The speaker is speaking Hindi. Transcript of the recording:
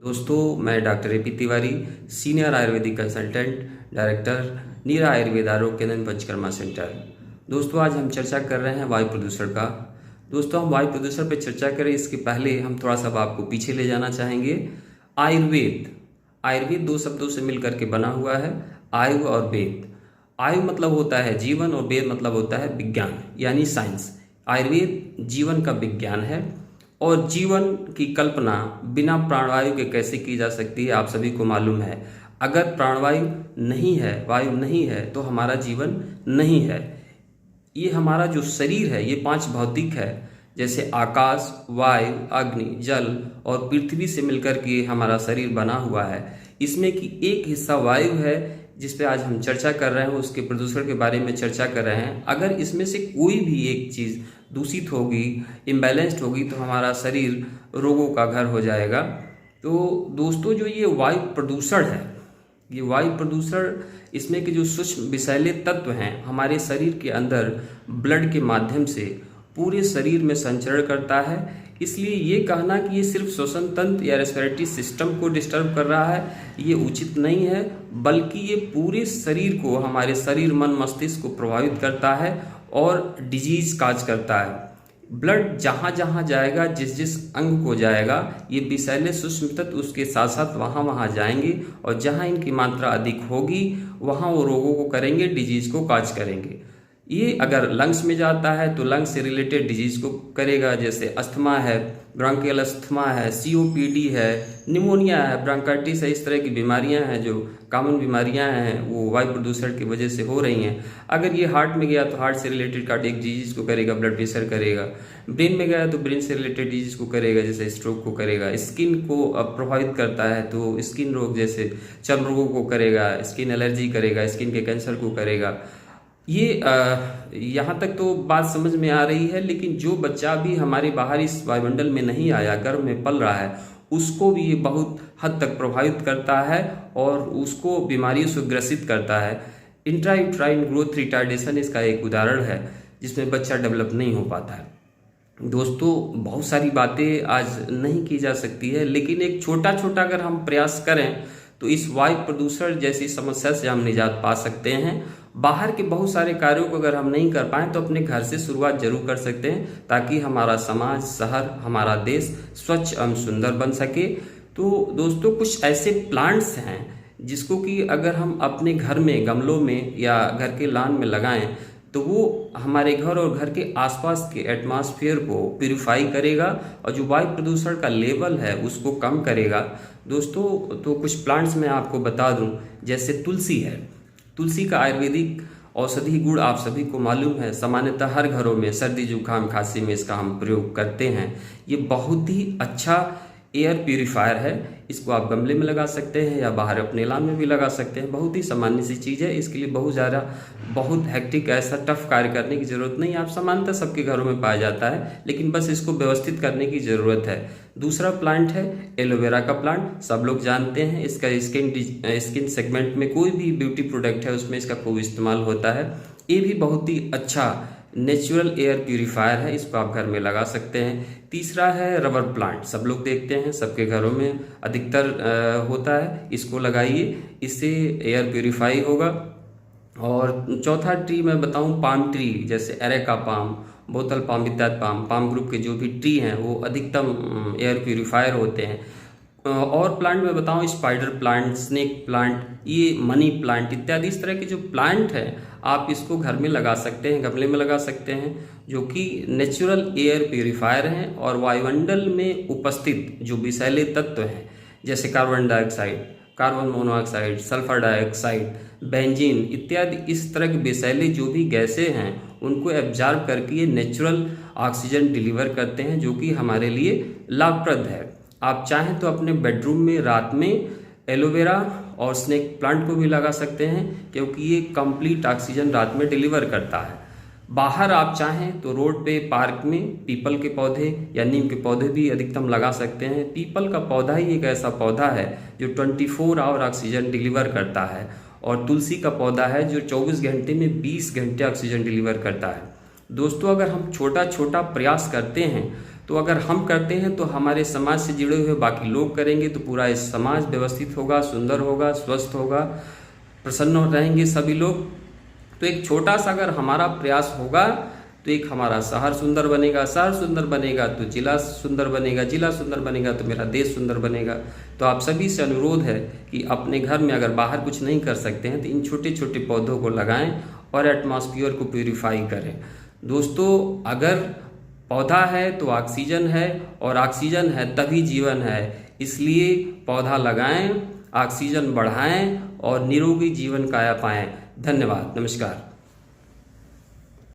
दोस्तों, मैं doctor A P Tiwari, senior Ayurvedic consultant, director, Neera Ayurved Arogya Kendra panchakarma centre. दोस्तों, आज हम चर्चा कर रहे हैं वायु प्रदूषण का। दोस्तों, हम वायु प्रदूषण पर चर्चा करें इसके पहले हम थोड़ा सा आपको पीछे ले जाना चाहेंगे। आयुर्वेद दो शब्दों से मिलकर के बना हुआ है, आयु और वेद। आयु मतलब होता है जीवन और वेद मतलब होता है विज्ञान यानी साइंस। आयुर्वेद जीवन का विज्ञान है और जीवन की कल्पना बिना प्राणवायु के कैसे की जा सकती है आप सभी को मालूम है। अगर प्राणवायु नहीं है, वायु नहीं है, तो हमारा जीवन नहीं है। ये हमारा जो शरीर है ये 5 भौतिक है, जैसे आकाश, वायु, अग्नि, जल और पृथ्वी से मिलकर के हमारा शरीर बना हुआ है। इसमें की एक हिस्सा वायु है जिस पे आज हम चर्चा कर रहे हैं, उसके प्रदूषण के बारे में चर्चा कर रहे हैं। अगर इसमें से कोई भी एक चीज़ दूषित होगी, इम्बैलेंस्ड होगी, तो हमारा शरीर रोगों का घर हो जाएगा। तो दोस्तों, जो ये वायु प्रदूषण है, ये वायु प्रदूषण, इसमें के जो सूक्ष्म विषैले तत्व हैं हमारे शरीर के अंदर ब्लड के माध्यम से पूरे शरीर में संचरण करता है। इसलिए ये कहना कि ये सिर्फ श्वसन तंत्र या रेस्पिरेटरी सिस्टम को डिस्टर्ब कर रहा है, ये उचित नहीं है, बल्कि ये पूरे शरीर को, हमारे शरीर, मन, मस्तिष्क को प्रभावित करता है और डिजीज काज करता है। ब्लड जहाँ जहाँ जाएगा, जिस जिस अंग को जाएगा, ये विषैले सूक्ष्म तत्व उसके साथ साथ वहाँ जाएंगे और जहाँ इनकी मात्रा अधिक होगी वहाँ वो रोगों को करेंगे, डिजीज को काज करेंगे। ये अगर लंग्स में जाता है तो लंग्स से रिलेटेड डिजीज को करेगा, जैसे अस्थमा है, ब्रोंकियल अस्थमा है, सीओपीडी है, निमोनिया है, ब्रोंकाइटिस है। इस तरह की बीमारियां हैं जो कॉमन बीमारियां हैं, वो वायु प्रदूषण की वजह से हो रही हैं। अगर ये हार्ट में गया तो हार्ट से रिलेटेड कार्डियक डिजीज को करेगा, ब्लड प्रेशर करेगा। ब्रेन में गया तो ब्रेन से रिलेटेड डिजीज को करेगा, जैसे स्ट्रोक को करेगा। स्किन को प्रभावित करता है तो स्किन रोग जैसे चर्म रोगों को करेगा, स्किन एलर्जी करेगा, स्किन के कैंसर को करेगा। ये यहाँ तक तो बात समझ में आ रही है, लेकिन जो बच्चा भी हमारे बाहर इस वायुमंडल में नहीं आया, गर्भ में पल रहा है, उसको भी ये बहुत हद तक प्रभावित करता है और उसको बीमारियों से ग्रसित करता है। इंट्रायूट्राइन ग्रोथ रिटार्डेशन इसका एक उदाहरण है, जिसमें बच्चा डेवलप नहीं हो पाता है। दोस्तों, बहुत सारी बातें आज नहीं की जा सकती है, लेकिन एक छोटा छोटा अगर हम प्रयास करें तो इस वायु प्रदूषण जैसी समस्या से हम निजात पा सकते हैं। बाहर के बहुत सारे कार्यों को अगर हम नहीं कर पाएँ तो अपने घर से शुरुआत जरूर कर सकते हैं, ताकि हमारा समाज, शहर, हमारा देश स्वच्छ एवं सुंदर बन सके। तो दोस्तों, कुछ ऐसे प्लांट्स हैं जिसको कि अगर हम अपने घर में गमलों में या घर के लॉन में लगाएं तो वो हमारे घर और घर के आसपास के एटमॉस्फेयर को प्यूरिफाई करेगा और जो वायु प्रदूषण का लेवल है उसको कम करेगा। दोस्तों, तो कुछ प्लांट्स मैं आपको बता दूं, जैसे तुलसी है। तुलसी का आयुर्वेदिक औषधि गुण आप सभी को मालूम है। सामान्यतः हर घरों में सर्दी, जुकाम, खांसी में इसका हम प्रयोग करते हैं। ये बहुत ही अच्छा एयर प्यूरिफायर है। इसको आप गमले में लगा सकते हैं या बाहर अपने लॉन में भी लगा सकते हैं। बहुत ही सामान्य सी चीज़ है, इसके लिए बहुत हेक्टिक ऐसा टफ कार्य करने की ज़रूरत नहीं है। आप सामान्यतः सबके घरों में पाया जाता है, लेकिन बस इसको व्यवस्थित करने की ज़रूरत है। दूसरा प्लांट है एलोवेरा का प्लांट। सब लोग जानते हैं इसका स्किन सेगमेंट में कोई भी ब्यूटी प्रोडक्ट है उसमें इसका खूब इस्तेमाल होता है। ये भी बहुत ही अच्छा नेचुरल एयर प्यूरिफायर है, इसको आप घर में लगा सकते हैं। तीसरा है रबर प्लांट। सब लोग देखते हैं, सबके घरों में अधिकतर होता है। इसको लगाइए, इससे एयर प्यूरिफाई होगा। और चौथा ट्री मैं बताऊं, पाम ट्री, जैसे एरेका पाम, बोतल पाम इत्यादि पाम ग्रुप के जो भी ट्री हैं वो अधिकतम एयर प्यूरिफायर होते हैं। और प्लांट में बताऊं, स्पाइडर प्लांट, स्नेक प्लांट, ये मनी प्लांट इत्यादि इस तरह के जो प्लांट हैं आप इसको घर में लगा सकते हैं, गमले में लगा सकते हैं, जो कि नेचुरल एयर प्यूरिफायर हैं और वायुमंडल में उपस्थित जो विषैले तत्व हैं, जैसे carbon dioxide, carbon monoxide, sulphur dioxide, benzene इत्यादि इस तरह के विषैले जो भी गैसें हैं उनको एब्जॉर्ब करके ये नेचुरल ऑक्सीजन डिलीवर करते हैं, जो कि हमारे लिए लाभप्रद है। आप चाहें तो अपने बेडरूम में रात में एलोवेरा और स्नेक प्लांट को भी लगा सकते हैं, क्योंकि ये कंप्लीट ऑक्सीजन रात में डिलीवर करता है। बाहर आप चाहें तो रोड पे, पार्क में पीपल के पौधे या नीम के पौधे भी अधिकतम लगा सकते हैं। पीपल का पौधा ही एक ऐसा पौधा है जो 24 आवर ऑक्सीजन डिलीवर करता है, और तुलसी का पौधा है जो 24 घंटे में 20 घंटे ऑक्सीजन डिलीवर करता है। दोस्तों, अगर हम छोटा छोटा प्रयास करते हैं तो अगर हम करते हैं तो हमारे समाज से जुड़े हुए बाकी लोग करेंगे तो पूरा इस समाज व्यवस्थित होगा, सुंदर होगा, स्वस्थ होगा, प्रसन्न रहेंगे सभी लोग। तो एक छोटा सा अगर हमारा प्रयास होगा तो एक हमारा शहर सुंदर बनेगा, शहर सुंदर बनेगा तो जिला सुंदर बनेगा, जिला सुंदर बनेगा तो मेरा देश सुंदर बनेगा। तो आप सभी से अनुरोध है कि अपने घर में अगर बाहर कुछ नहीं कर सकते हैं तो इन छोटे छोटे पौधों को लगाएं और एटमॉस्फेयर को प्यूरिफाई करें। दोस्तों, अगर पौधा है तो ऑक्सीजन है और ऑक्सीजन है तभी जीवन है, इसलिए पौधा लगाएं, ऑक्सीजन बढ़ाएं और निरोगी जीवन काया पाएं। धन्यवाद, नमस्कार।